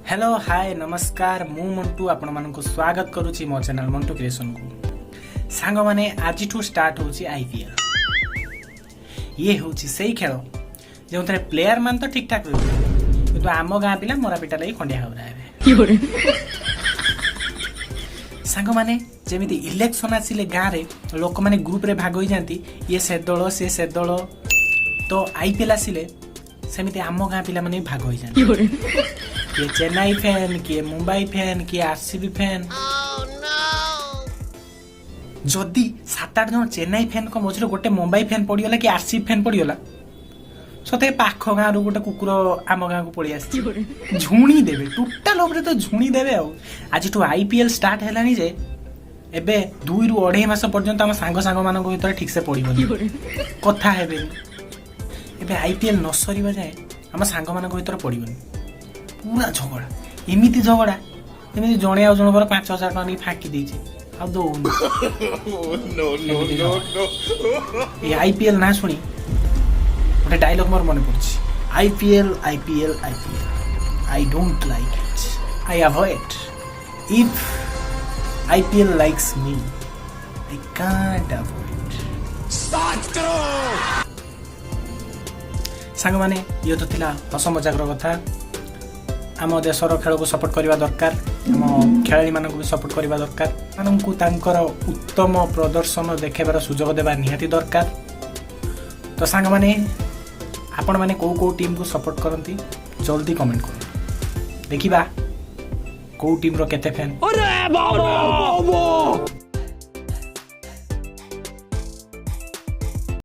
Hello hi नमस्कार मु मंटू आपण मानक स्वागत करुच्ची मो चैनल मंटू क्रिएशन को सांग माने आज ठू स्टार्ट होची आईपीएल। ये होची सही खेल जो थे प्लेयर मान तो ठीक ठाक रही किंतु आम गाँ पिला मोरा पिटा लगी खंडिया खबर सांग माने जेमिति इलेक्शन आसिले गाँ रे लोक माने ग्रुप रे भाग होई जांती ये से दल से दल तो आईपीएल आसिले सेमिति आम गाँ पिला माने भाग होई जांती किए चेन्नई फैन किए मुंबई फैन किए आरसीबी फैन जदि 7-8 जन चेन्नई फैन को मझे गोटे मुंबई फैन पड़गला कि आरसीबी फैन पड़गला सते पाख गाँ रू गोटे कुकुर आम गाँ को पड़ी आस झुणी देवे टोटाल ओपरे तो झुणी देवे आज आईपीएल स्टार्ट हेलानी जे एबे 2 ରୁ 2.5 मास पर्यंत आम सांग सांग मान भीतर ठीक से पड़बनी कथा हेबे एबे आईपीएल न सरीबा जाए आम सांग मान भीतर पड़बनी पूरा झगड़ा एमती झगड़ा एमती जड़े आ जन 5,000 टका फाँकी देचे आ दौन आईपीएल ना शुणी गोटे डायलॉग मोर मन पड़ी IPL IPL IPL I don't like it I avoid if IPL likes me I can't avoid सांग माने ये तो थिला हस मजाक कथा आम देशर खेल को सपोर्ट करने दरकार आम खेलाड़ी मान भी सपोर्ट करने दरकार मानू तांकर उत्तम प्रदर्शन देखेबार सुजोग देवा निहाती दरकार। तो सांग माने आपण माने को टीम को सपोर्ट करती जल्दी कमेंट कर देखिबा को टीम रो केते फैन।